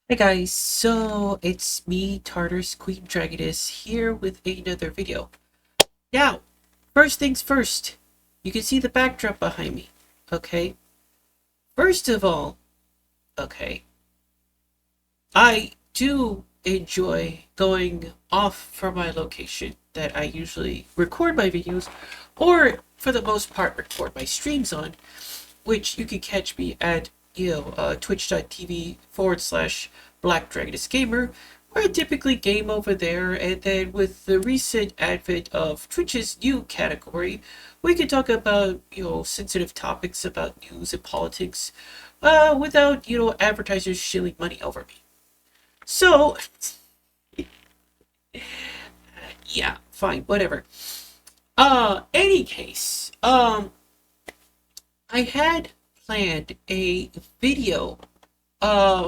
Hey guys, so it's me, Tartarus Queen Dragoness, here with another video. Now, first things first, you can see the backdrop behind me, okay? First of all, okay, I do enjoy going off from my location that I usually record my videos, or for the most part record my streams on, which you can catch me at, twitch.tv/ Black Dragoness Gamer, where I typically game over there. And then with the recent advent of Twitch's new category, we can talk about, sensitive topics about news and politics, without, advertisers shilling money over me. So, yeah, fine, whatever. Any case, I had planned a video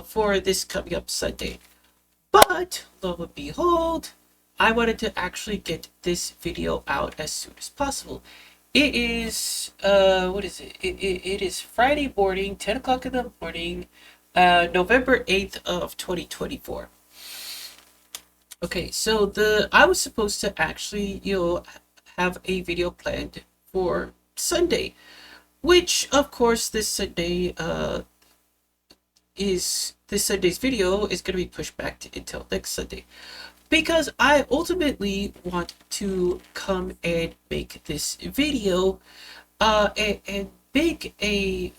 for this coming up Sunday. But lo and behold, I wanted to actually get this video out as soon as possible. It is what is it? It is Friday morning, 10 o'clock in the morning, November 8th of 2024. Okay, so the I was supposed to actually, have a video planned for Sunday, which of course this Sunday's video is going to be pushed back until next Sunday, because I ultimately want to come and make this video, and make a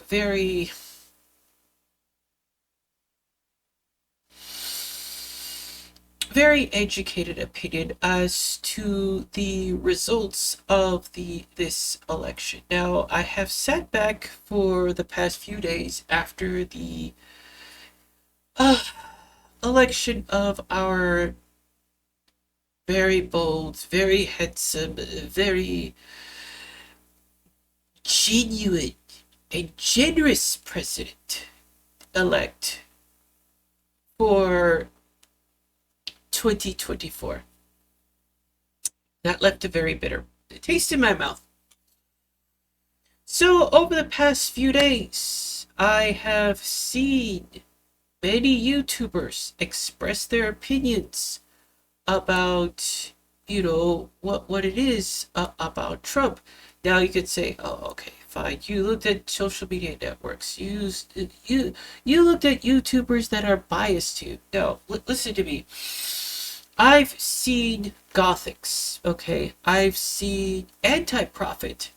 very educated opinion as to the results of this election. Now, I have sat back for the past few days after the uh, election of our very bold, very handsome, very genuine and generous president elect for 2024. That left a very bitter taste in my mouth. So, over the past few days, I have seen many YouTubers express their opinions about, what it is, about Trump. Now you could say, oh, okay, fine. You looked at social media networks. You looked at YouTubers that are biased to you. No, listen to me. I've seen Gothics, okay? I've seen Anti-Profit.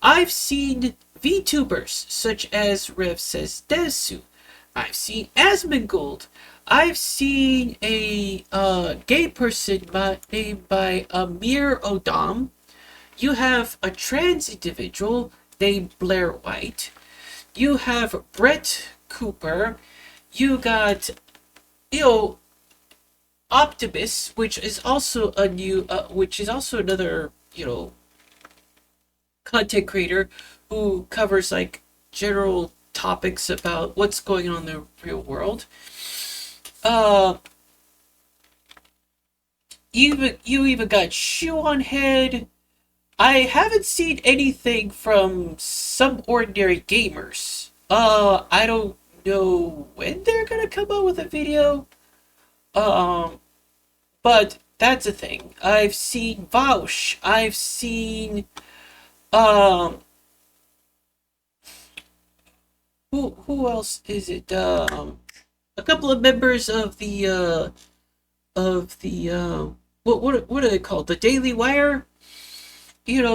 I've seen VTubers such as Rev Says Desu. I've seen Asmongold. I've seen a gay person named by Amir Odom. You have a trans individual named Blair White. You have Brett Cooper. You got, you know, Optimus, which is also another, content creator who covers like general topics about what's going on in the real world. Uh, you even got Shoe on Head. I haven't seen anything from Some Ordinary Gamers. I don't know when they're gonna come out with a video. Um, but that's a thing. I've seen Vaush. I've seen um who else is it? A couple of members of the what are they called? The Daily Wire.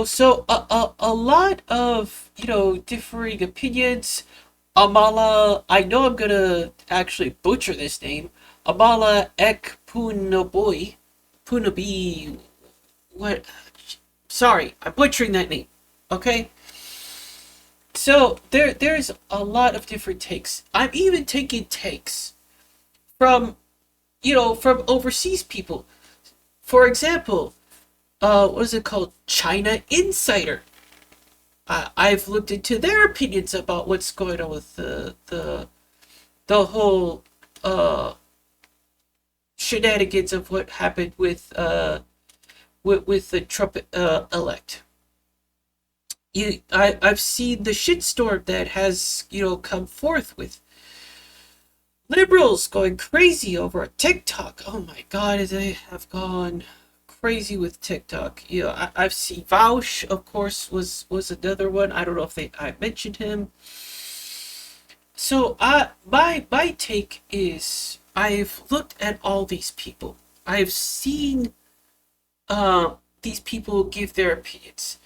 So a lot of, differing opinions. Amala, I know I'm gonna actually butcher this name. Amala Punabi, what? Sorry, I'm butchering that name. Okay, so there's a lot of different takes. I'm even taking takes from, from overseas people. For example, what is it called? China Insider. I've looked into their opinions about what's going on with the whole shenanigans of what happened with the Trump elect. I've seen the shitstorm that has, come forth with Liberals going crazy over TikTok. Oh my god, they have gone crazy with TikTok. You know, I've seen Vaush, of course, was another one. I don't know if I mentioned him. So my take is I've looked at all these people. I've seen these people give their opinions,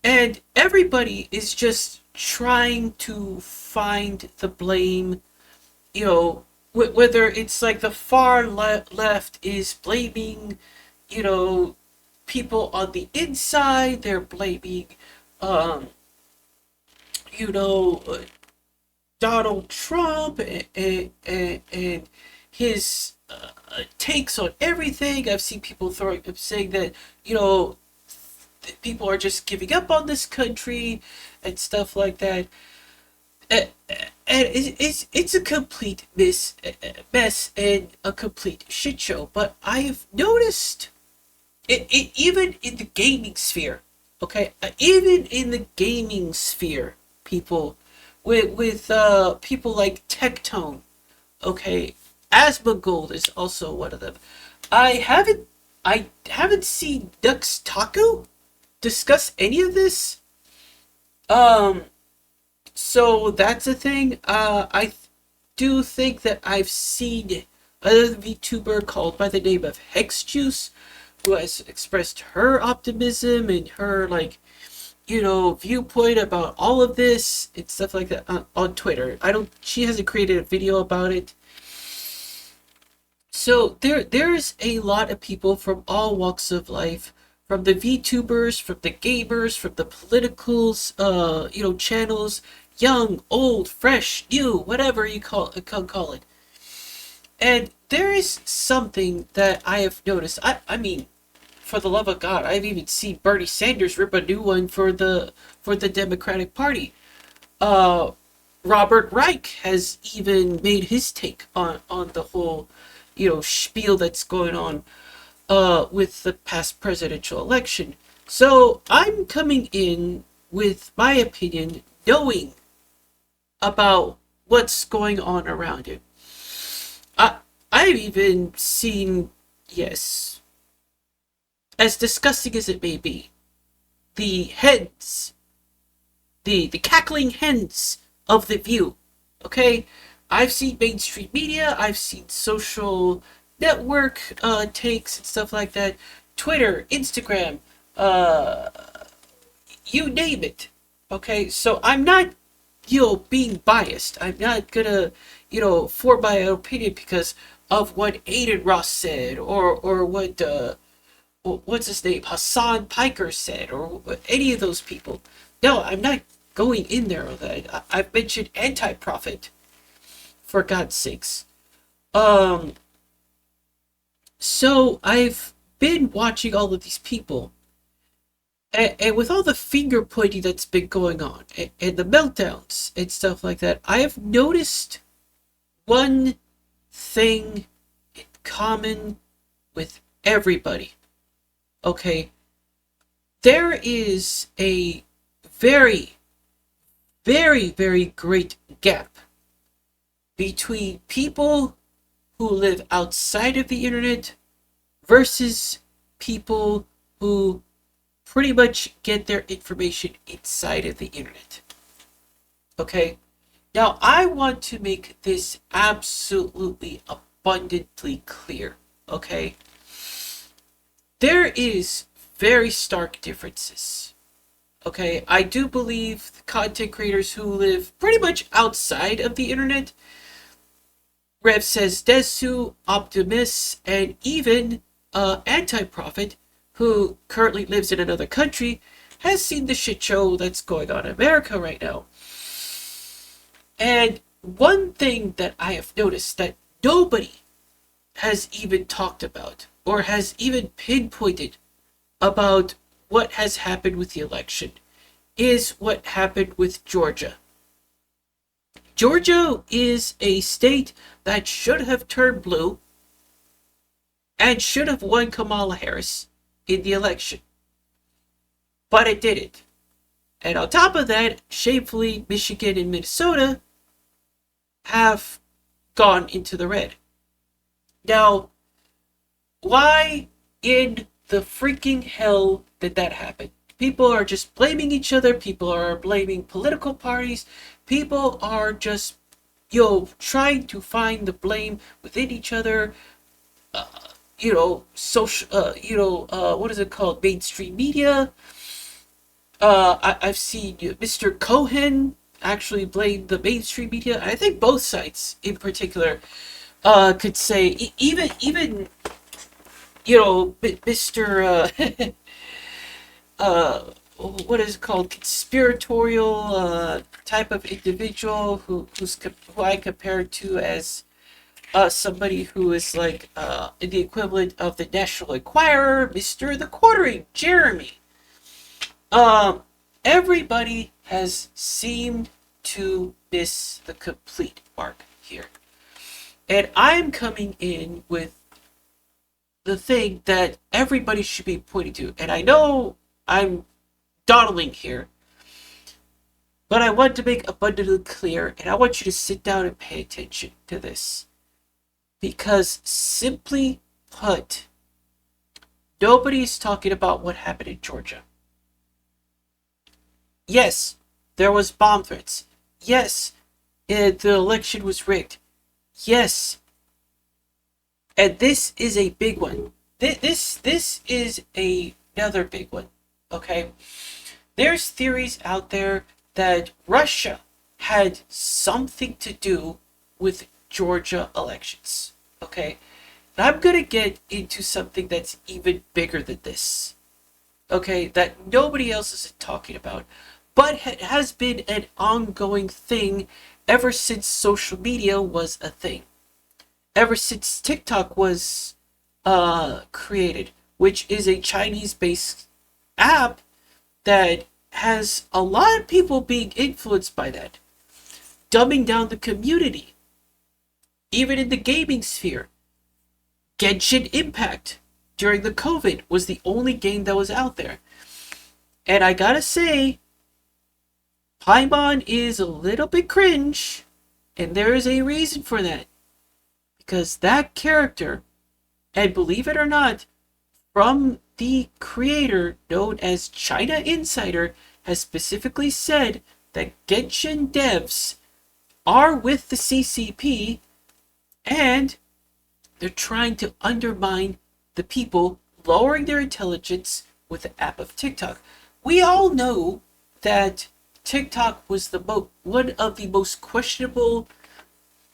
and everybody is just trying to find the blame. You know, whether it's like the far left is blaming, you know, people on the inside. They're blaming, um, you know, Donald Trump and his takes on everything. I've seen people saying that, you know, people are just giving up on this country and stuff like that. And it's a complete mess and a complete shit show. But I've noticed it even in the gaming sphere. Okay, even in the gaming sphere, people with people like Tectone. Okay, Asmongold is also one of them. I haven't I haven't seen Dux Taku discuss any of this. Um, so that's a thing. Do think that I've seen another VTuber called by the name of Hex Juice, who has expressed her optimism and her like, you know, viewpoint about all of this and stuff like that on Twitter. I don't. She hasn't created a video about it. So there's a lot of people from all walks of life, from the VTubers, from the gamers, from the politicals, you know, channels, young, old, fresh, new, whatever you call it. And there is something that I have noticed. I mean, for the love of God, I've even seen Bernie Sanders rip a new one for the Democratic Party. Uh, Robert Reich has even made his take on the whole, you know, spiel that's going on with the past presidential election. So I'm coming in with my opinion, knowing about what's going on around it. I I've even seen, yes, as disgusting as it may be, the heads, the cackling hens of the View. Okay, I've seen mainstream media, I've seen social network takes and stuff like that, Twitter, Instagram, uh, you name it. Okay, so I'm not, you know, being biased. I'm not gonna, you know, form my opinion because of what Aiden Ross said or what what's his name, Hassan Piker said, or any of those people. No, I'm not going in there with that. I've mentioned anti-profit, for God's sakes. Um, so I've been watching all of these people, and with all the finger pointing that's been going on, and the meltdowns and stuff like that, I have noticed one thing in common with everybody. Okay, there is a very, very great gap between people who live outside of the internet versus people who pretty much get their information inside of the internet. Okay? Now, I want to make this absolutely abundantly clear. Okay? There is very stark differences. Okay? I do believe the content creators who live pretty much outside of the internet, Rev says Desu, Optimus, and even Anti-Profit, who currently lives in another country, has seen the shit show that's going on in America right now. And one thing that I have noticed that nobody has even talked about or has even pinpointed about what has happened with the election is what happened with Georgia. Georgia is a state that should have turned blue and should have won Kamala Harris in the election. But it didn't. And on top of that, shamefully, Michigan and Minnesota have gone into the red. Now, why in the freaking hell did that happen? People are just blaming each other. People are blaming political parties. People are just, trying to find the blame within each other. Social, what is it called? Mainstream media. I've seen Mr. Cohen actually blame the mainstream media. I think both sides, in particular, could say even Mr. What is it called? Conspiratorial type of individual who I compare to as somebody who is like the equivalent of the National Enquirer, Mr. The Quartering, Jeremy. Um, Everybody has seemed to miss the complete mark here. And I'm coming in with the thing that everybody should be pointing to. And I know I'm dawdling here, but I want to make abundantly clear, and I want you to sit down and pay attention to this. Because simply put, nobody's talking about what happened in Georgia. Yes, there was bomb threats. Yes, the election was rigged. Yes, and this is a big one. This is another big one. Okay, there's theories out there that Russia had something to do with Georgia elections. Okay, and I'm gonna get into something that's even bigger than this. Okay, that nobody else is talking about, but it has been an ongoing thing ever since social media was a thing. Ever since TikTok was created, which is a Chinese-based app that has a lot of people being influenced by that, dumbing down the community, even in the gaming sphere. Genshin Impact during the COVID was the only game that was out there. And I gotta say, Paimon is a little bit cringe, and there is a reason for that. Because that character, and believe it or not, from the creator known as China Insider, has specifically said that Genshin devs are with the CCP and they're trying to undermine the people, lowering their intelligence with the app of TikTok. We all know that TikTok was one of the most questionable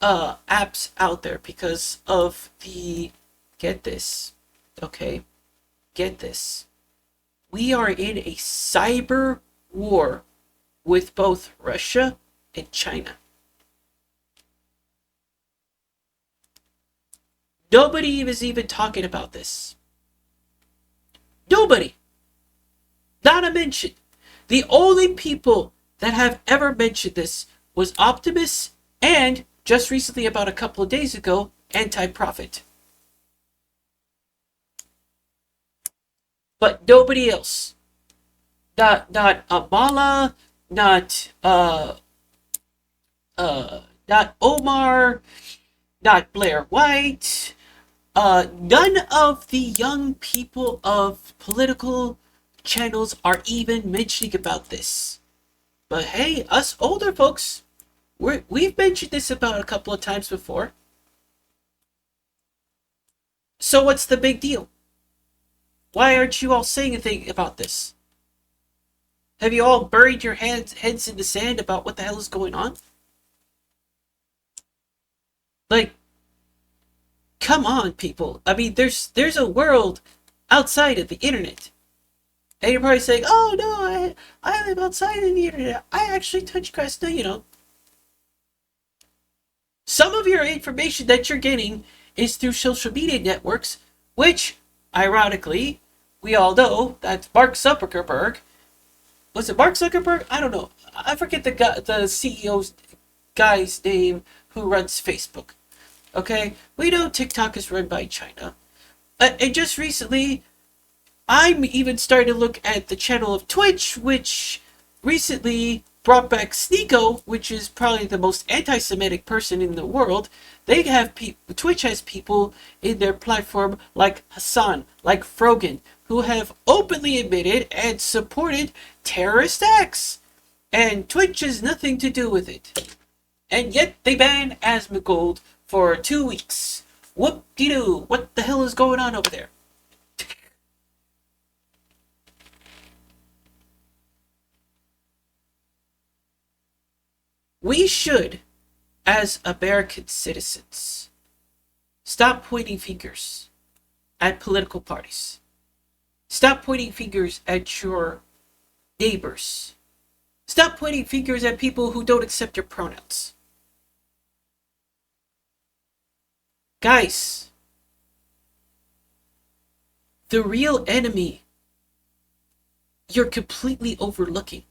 apps out there because of the, get this, okay, get this. We are in a cyber war with both Russia and China. Nobody is even talking about this. Nobody. Not a mention. The only people that have ever mentioned this was Optimus and, just recently, about a couple of days ago, Anti-Profit. But nobody else. Not Amala, not Omar, not Blair White. None of the young people of political channels are even mentioning about this. But hey, us older folks, we've mentioned this about a couple of times before. So what's the big deal? Why aren't you all saying anything about this? Have you all buried your heads in the sand about what the hell is going on? Like, come on, people. I mean, there's a world outside of the internet. And you're probably saying, oh no, I live outside of the internet. I actually touch grass. No, you don't. Some of your information that you're getting is through social media networks, which, ironically, we all know that Mark Zuckerberg, was it Mark Zuckerberg? I don't know. I forget the CEO's guy's name who runs Facebook. Okay? We know TikTok is run by China. And just recently, I'm even starting to look at the channel of Twitch, which recently brought back Sneeko, which is probably the most anti-Semitic person in the world. They have Twitch has people in their platform like Hassan, like Frogan, who have openly admitted and supported terrorist acts. And Twitch has nothing to do with it. And yet they ban Asmongold for 2 weeks. Whoop-de-doo. What the hell is going on over there? We should, as American citizens, stop pointing fingers at political parties. Stop pointing fingers at your neighbors. Stop pointing fingers at people who don't accept your pronouns. Guys, the real enemy, you're completely overlooking.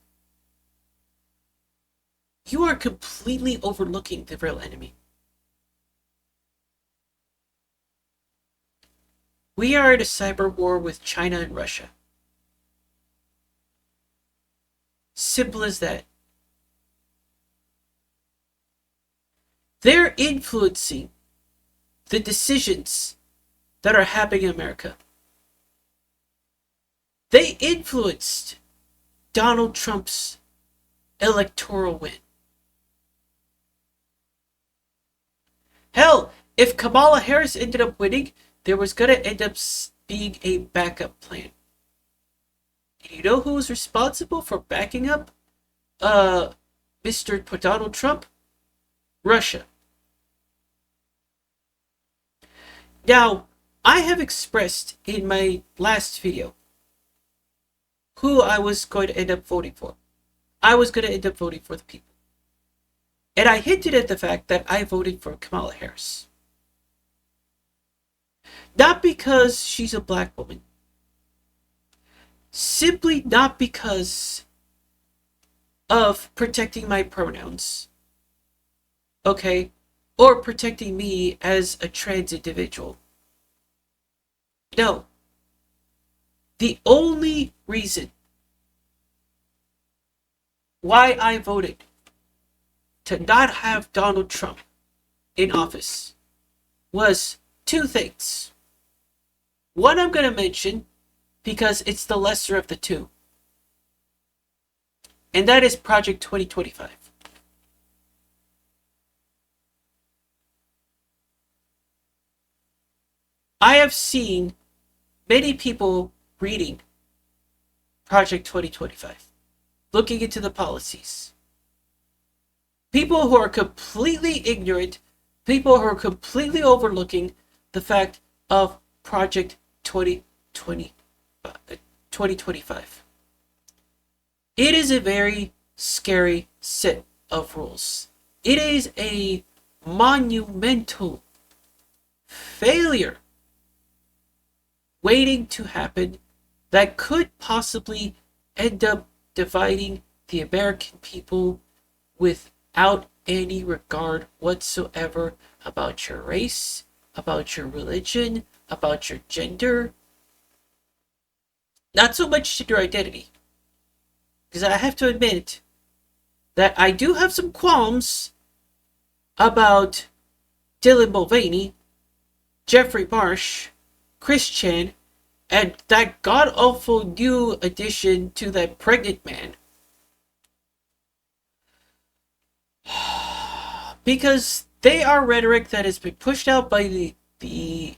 You are completely overlooking the real enemy. We are in a cyber war with China and Russia. Simple as that. They're influencing the decisions that are happening in America. They influenced Donald Trump's electoral win. Hell, if Kamala Harris ended up winning, there was going to end up being a backup plan. And you know who was responsible for backing up Mr. Donald Trump? Russia. Now, I have expressed in my last video who I was going to end up voting for. I was going to end up voting for the people. And I hinted at the fact that I voted for Kamala Harris. Not because she's a black woman. Simply not because of protecting my pronouns. Okay? Or protecting me as a trans individual. No. The only reason why I voted to not have Donald Trump in office was two things. One I'm going to mention because it's the lesser of the two. And that is Project 2025. I have seen many people reading Project 2025, looking into the policies. People who are completely ignorant, people who are completely overlooking the fact of Project 2025. It is a very scary set of rules. It is a monumental failure waiting to happen that could possibly end up dividing the American people without any regard whatsoever about your race, about your religion, about your gender. Not so much gender identity. Because I have to admit that I do have some qualms about Dylan Mulvaney, Jeffrey Marsh, Chris Chan, and that god-awful new addition to that pregnant man. Because they are rhetoric that has been pushed out by the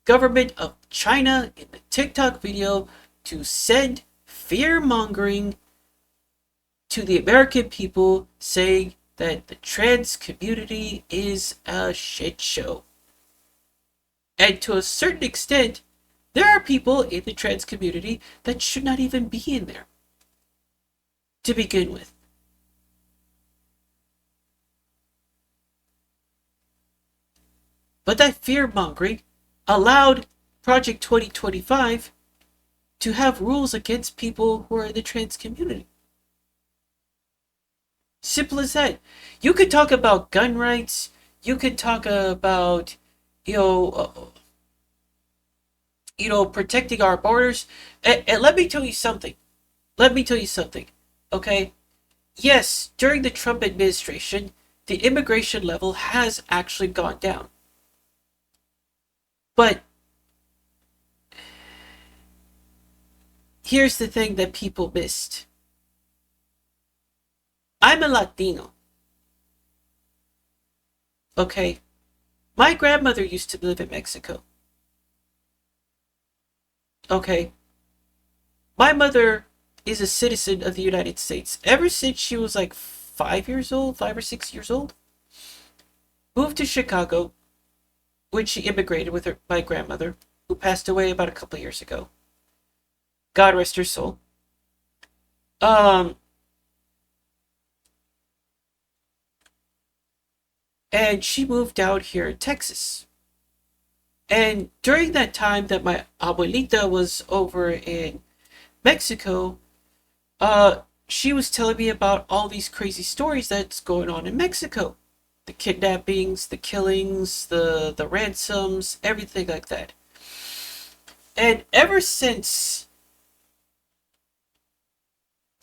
government of China in the TikTok video to send fear-mongering to the American people, saying that the trans community is a shit show. And to a certain extent, there are people in the trans community that should not even be in there to begin with. But that fear-mongering allowed Project 2025 to have rules against people who are in the trans community. Simple as that. You could talk about gun rights. You could talk about, protecting our borders. And let me tell you something. Okay? yes, during the Trump administration, the immigration level has actually gone down. But here's the thing that people missed. I'm a Latino, okay? My grandmother used to live in Mexico, okay? My mother is a citizen of the United States ever since she was like 5 years old, 5 or 6 years old. Moved to Chicago when she immigrated with my grandmother, who passed away about a couple of years ago. God rest her soul. Um, and she moved out here in Texas. And during that time that my abuelita was over in Mexico, she was telling me about all these crazy stories that's going on in Mexico. The kidnappings, the killings, the ransoms, everything like that. And ever since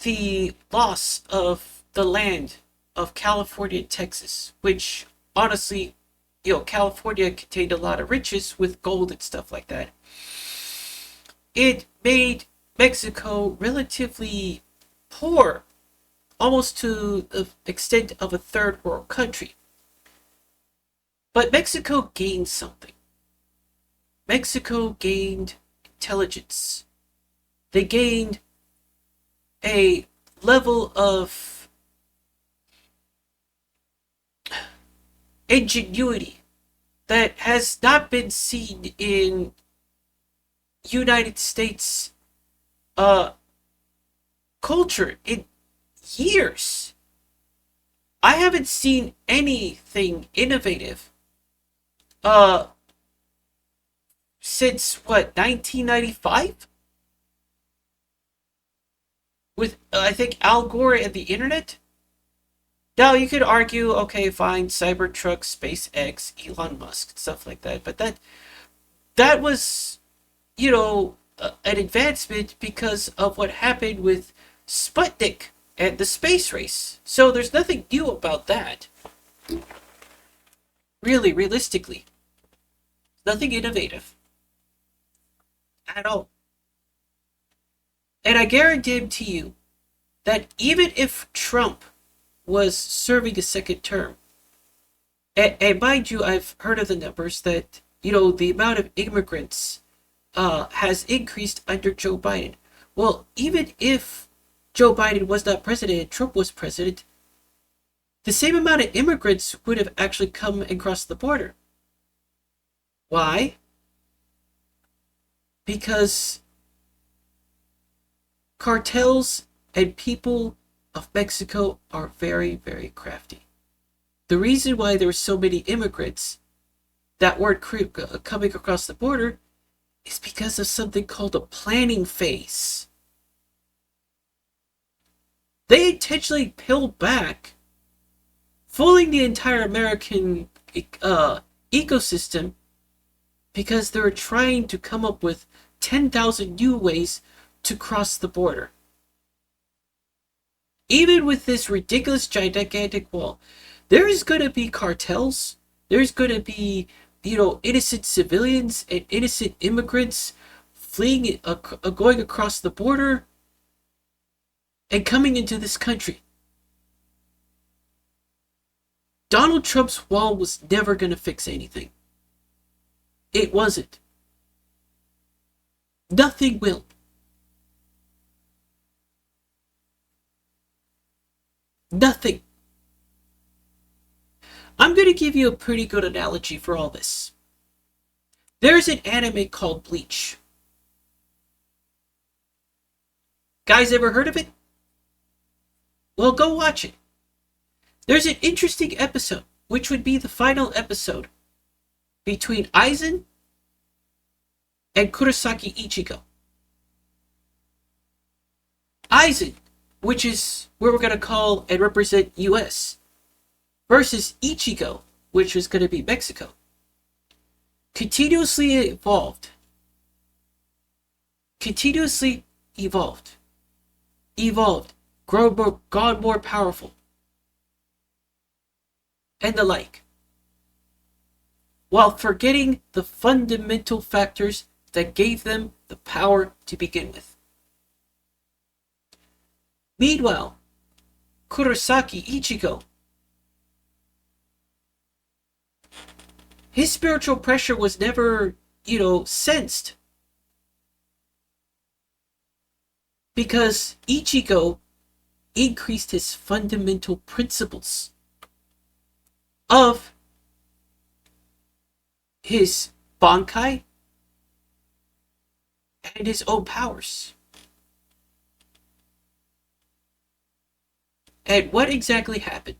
the loss of the land of California and Texas, which honestly, California contained a lot of riches with gold and stuff like that, it made Mexico relatively poor, almost to the extent of a third world country. But Mexico gained something. Mexico gained intelligence. They gained a level of ingenuity that has not been seen in United States culture in years. I haven't seen anything innovative since what, 1995, with I think Al Gore and the internet. Now you could argue, okay, fine, Cybertruck, SpaceX, Elon Musk, stuff like that, but that was, an advancement because of what happened with Sputnik and the space race. So there's nothing new about that. Really, realistically, nothing innovative at all. And I guarantee you that even if Trump was serving a second term, and mind you, I've heard of the numbers that, the amount of immigrants has increased under Joe Biden. Well, even if Joe Biden was not president and Trump was president, the same amount of immigrants would have actually come and crossed the border. Why? Because cartels and people of Mexico are very, very crafty. The reason why there were so many immigrants that weren't coming across the border is because of something called a planning phase. They intentionally pulled back, fooling the entire American ecosystem because they were trying to come up with 10,000 new ways to cross the border. Even with this ridiculous gigantic wall, there's going to be cartels. There's going to be, innocent civilians and innocent immigrants fleeing, going across the border and coming into this country. Donald Trump's wall was never going to fix anything. It wasn't. Nothing will. Nothing. I'm going to give you a pretty good analogy for all this. There's an anime called Bleach. Guys, ever heard of it? Well, go watch it. There's an interesting episode, which would be the final episode, between Aizen and Kurosaki Ichigo. Aizen, which is where we're going to call and represent US, versus Ichigo, which is going to be Mexico, continuously evolved. Evolved. gone more powerful, and the like, while forgetting the fundamental factors that gave them the power to begin with. Meanwhile, Kurosaki Ichigo, his spiritual pressure was never, sensed. Because Ichigo increased his fundamental principles of his Bankai and his own powers. And what exactly happened?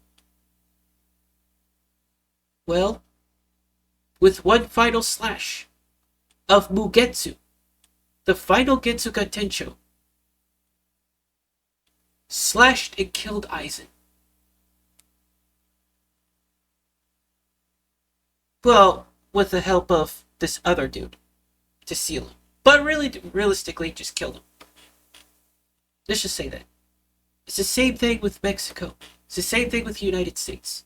Well, with one final slash of Mugetsu, the final Getsuga Tensho, slashed and killed Aizen. Well, with the help of this other dude to seal him. But really, realistically, just killed him. Let's just say that. It's the same thing with Mexico. It's the same thing with the United States.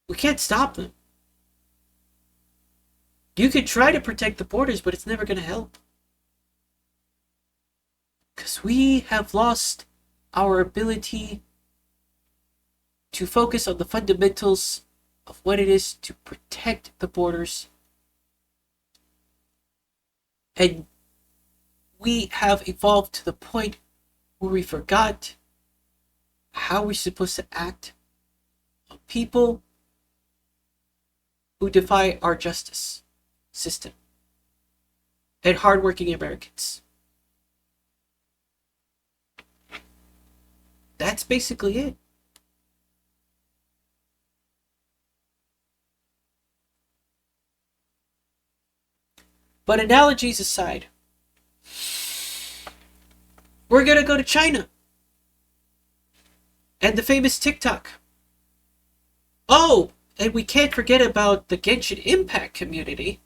We can't stop them. You could try to protect the borders, but it's never going to help. Because we have lost our ability to focus on the fundamentals of what it is to protect the borders. And we have evolved to the point where we forgot how we're supposed to act on people who defy our justice system and hardworking Americans. That's basically it. But analogies aside, we're gonna go to China and the famous TikTok. Oh, and we can't forget about the Genshin Impact community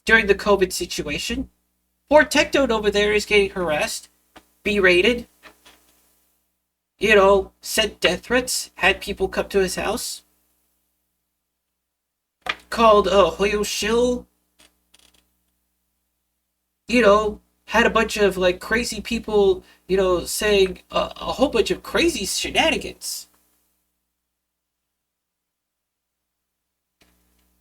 during the COVID situation. Poor Tectone over there is getting harassed, berated, sent death threats, had people come to his house, called Hoyo Shill, had a bunch of crazy people, saying a whole bunch of crazy shenanigans.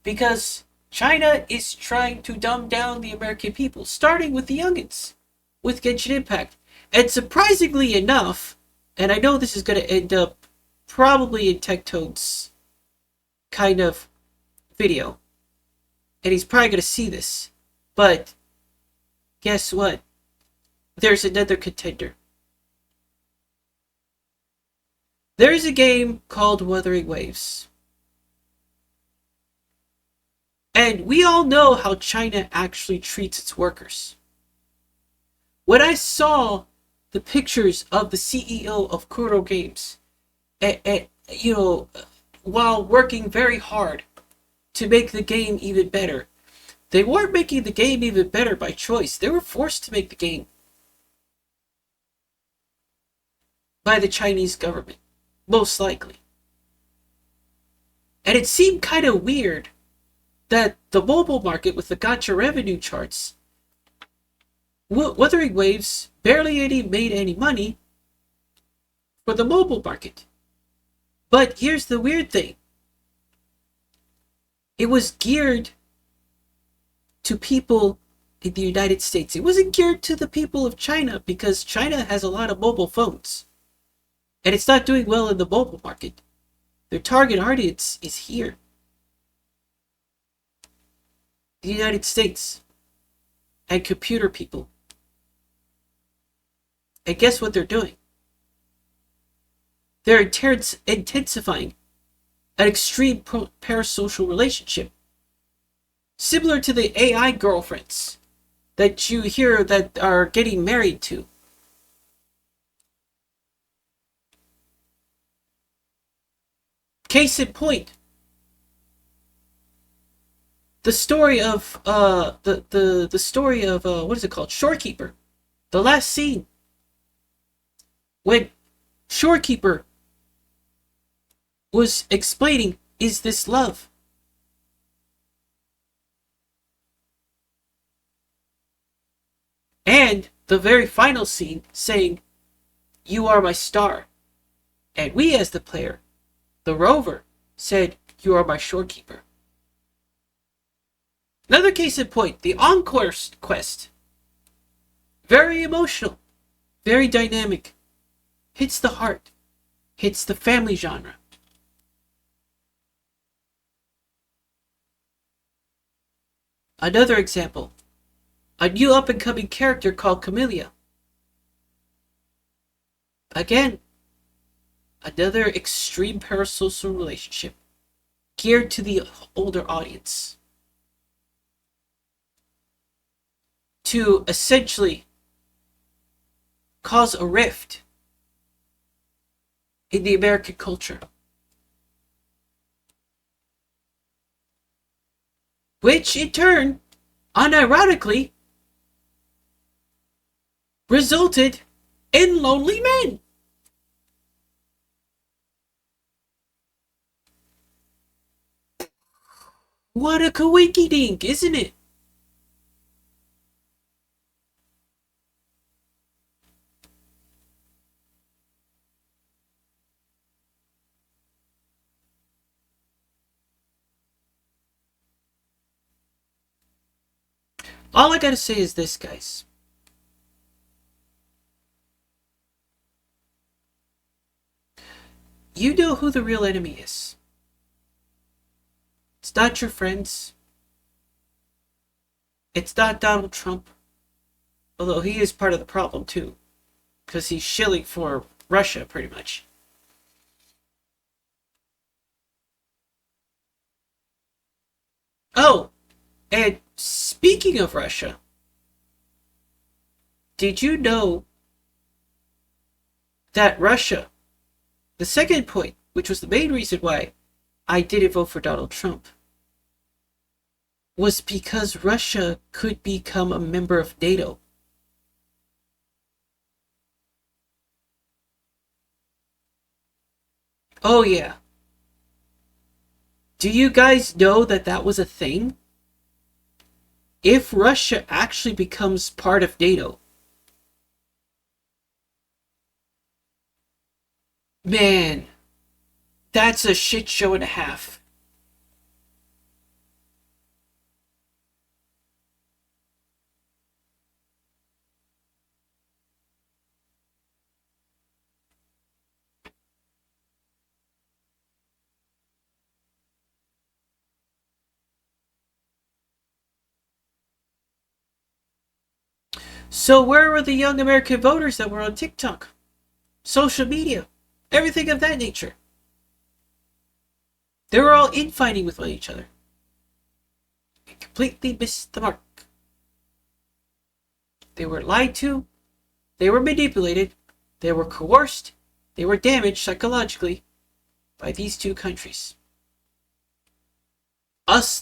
Because China is trying to dumb down the American people, starting with the youngins, with Genshin Impact. And surprisingly enough, and I know this is going to end up probably in Tectone's kind of video, and he's probably going to see this, but guess what? There's another contender. There's a game called Wuthering Waves. And we all know how China actually treats its workers. When I saw the pictures of the CEO of Kuro Games, while working very hard to make the game even better, they weren't making the game even better by choice. They were forced to make the game by the Chinese government, most likely. And it seemed kind of weird that the mobile market with the gacha revenue charts, Wuthering Waves barely made any money for the mobile market. But here's the weird thing. It was geared to people in the United States. It wasn't geared to the people of China because China has a lot of mobile phones. And it's not doing well in the mobile market. Their target audience is here. The United States. And computer people. And guess what they're doing? They're intensifying an extreme parasocial relationship. Similar to the AI girlfriends that you hear that are getting married to. Case in point, the story of the story of what is it called? Shorekeeper. The last scene when Shorekeeper was explaining, is this love? And the very final scene saying, you are my star. And we as the player, the rover, said, you are my shorekeeper. Another case in point, the Encore quest. Very emotional, very dynamic, hits the heart, hits the family genre. Another example, a new up-and-coming character called Camellia. Again, another extreme parasocial relationship geared to the older audience. To essentially cause a rift in the American culture. Which in turn, unironically, resulted in Lonely Men. What a coinky dink, isn't it? All I gotta say is this, guys. You know who the real enemy is. It's not your friends. It's not Donald Trump. Although he is part of the problem too. Because he's shilling for Russia, pretty much. Oh, and speaking of Russia, did you know that Russia, the second point, which was the main reason why I didn't vote for Donald Trump, was because Russia could become a member of NATO. Oh yeah. Do you guys know that that was a thing? If Russia actually becomes part of NATO, man, that's a shit show and a half. So where were the young American voters that were on TikTok, social media, everything of that nature? They were all infighting with one each other. They completely missed the mark. They were lied to, they were manipulated, they were coerced, they were damaged psychologically by these two countries.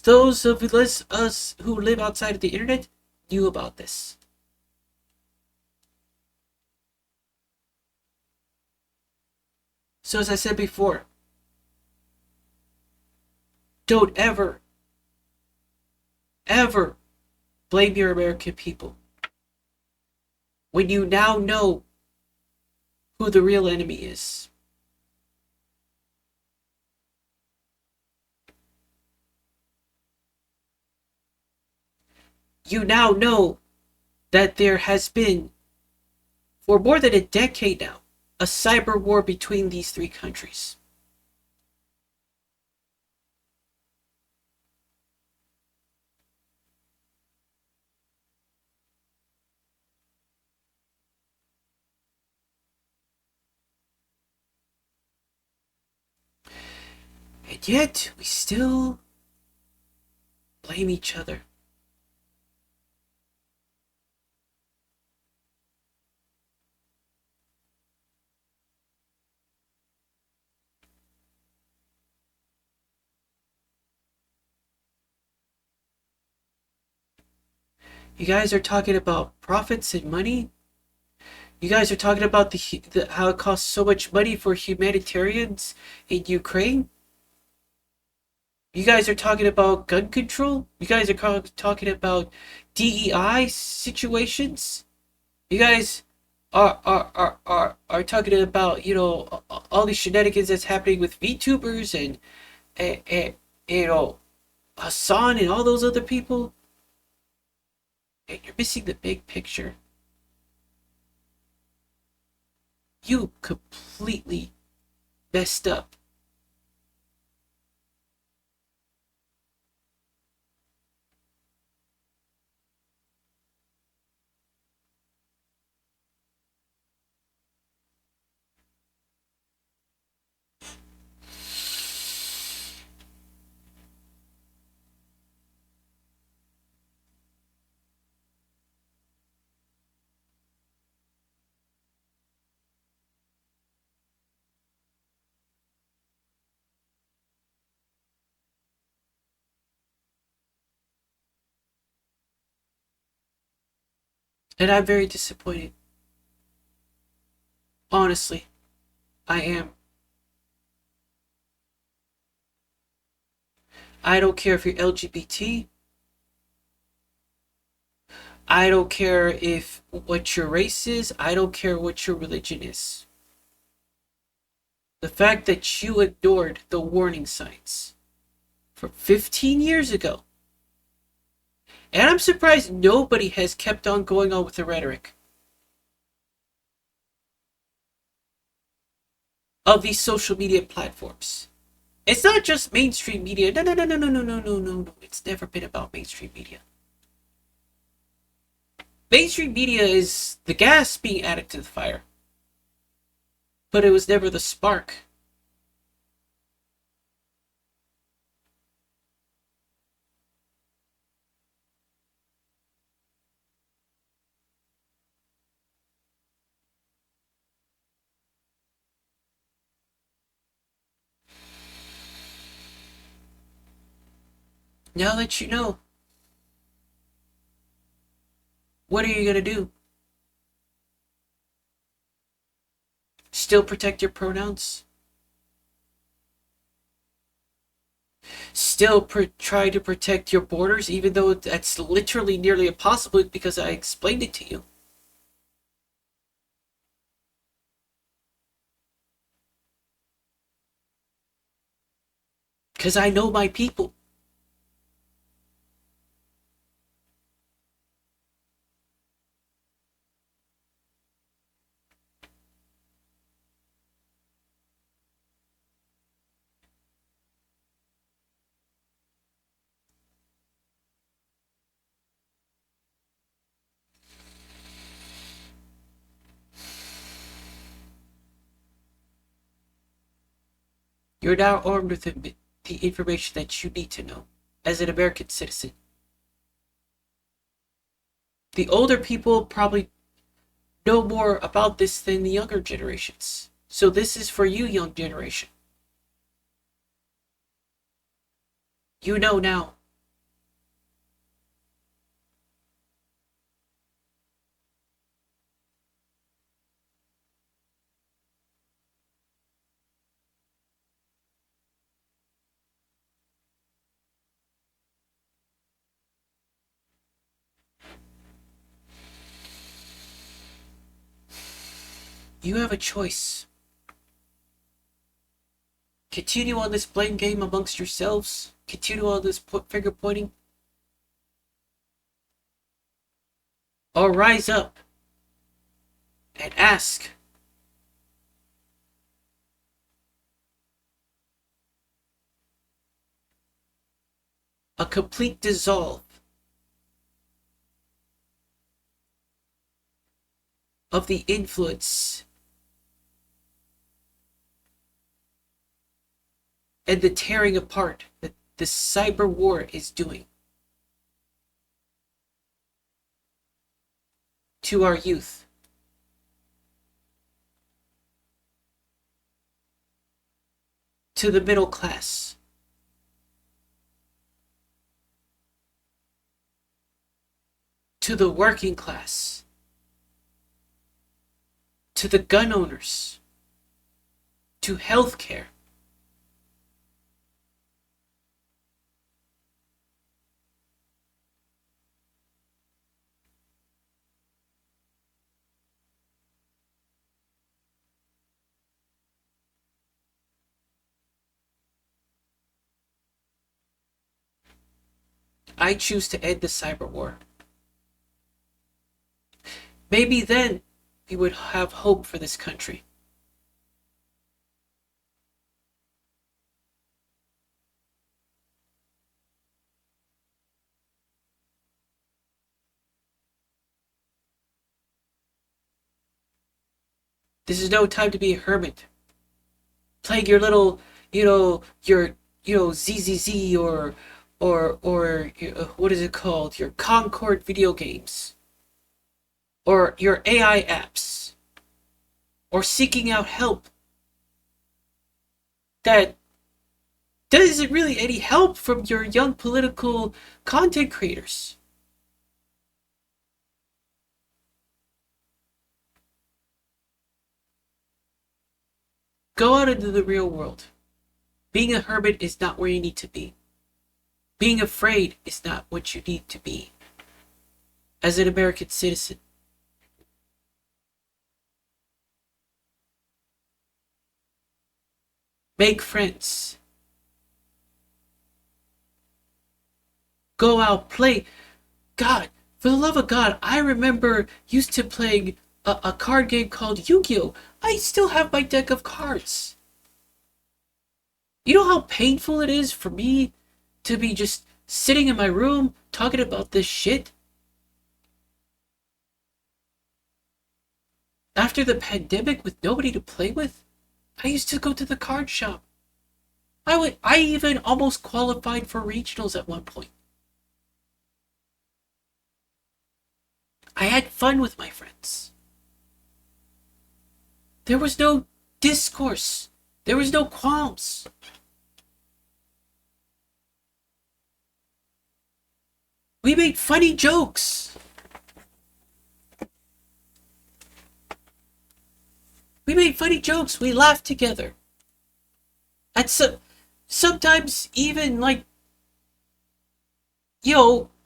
Those of us who live outside of the internet, knew about this. So as I said before, don't ever, ever blame your American people when you now know who the real enemy is. You now know that there has been, for more than a decade now, a cyber war between these three countries. And yet, we still blame each other. You guys are talking about profits and money. You guys are talking about how it costs so much money for humanitarians in Ukraine. You guys are talking about gun control. You guys are talking about DEI situations. You guys are talking about, all these shenanigans that's happening with VTubers and you know Hassan and all those other people. And you're missing the big picture. You completely messed up. And I'm very disappointed. Honestly, I am. I don't care if you're LGBT. I don't care if what your race is. I don't care what your religion is. The fact that you ignored the warning signs from 15 years ago. And I'm surprised nobody has kept on going on with the rhetoric of these social media platforms. It's not just mainstream media. No, no, no, no, no, no, no, no, no, no. It's never been about mainstream media. Mainstream media is the gas being added to the fire, but it was never the spark. Now that you know, what are you going to do? Still protect your pronouns? Still try to protect your borders, even though that's literally nearly impossible because I explained it to you? Because I know my people. You're now armed with the information that you need to know as an American citizen. The older people probably know more about this than the younger generations. So this is for you, young generation. You know now. You have a choice. Continue on this blame game amongst yourselves. Continue on this finger pointing. Or rise up and ask. A complete dissolve of the influence and the tearing apart that the cyber war is doing to our youth. To the middle class. to the working class, to the gun owners, to healthcare. I choose to end the cyber war. Maybe then we would have hope for this country. This is no time to be a hermit. Playing your little, ZZZ or what is it called? Your Concord video games. Or your AI apps. Or seeking out help that isn't really any help from your young political content creators. Go out into the real world. Being a hermit is not where you need to be. Being afraid is not what you need to be as an American citizen. Make friends. Go out, play. God, for the love of God, I remember used to playing a card game called Yu-Gi-Oh! I still have my deck of cards. You know how painful it is for me to be just sitting in my room talking about this shit? After the pandemic with nobody to play with, I used to go to the card shop. I even almost qualified for regionals at one point. I had fun with my friends. There was no discourse. There was no qualms. We made funny jokes. We laughed together. And sometimes even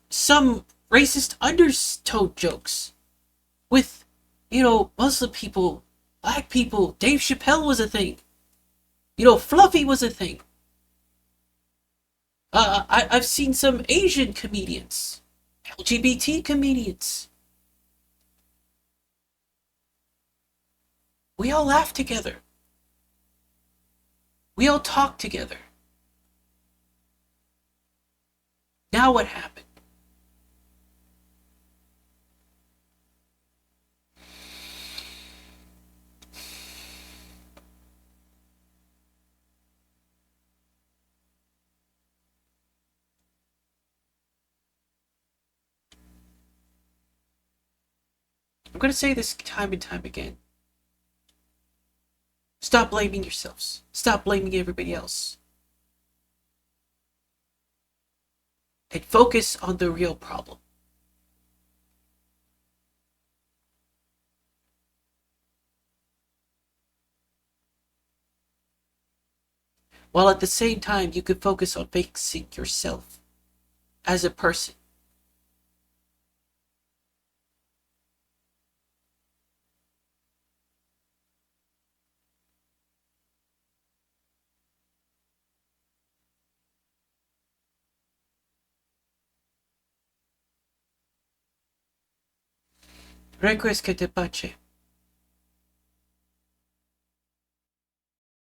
some racist undertone jokes with, Muslim people, black people. Dave Chappelle was a thing. Fluffy was a thing. I've seen some Asian comedians, LGBT comedians. We all laugh together. We all talk together. Now what happened? I'm going to say this time and time again. Stop blaming yourselves. Stop blaming everybody else. And focus on the real problem. While at the same time, you can focus on fixing yourself as a person. Requiescat te pace.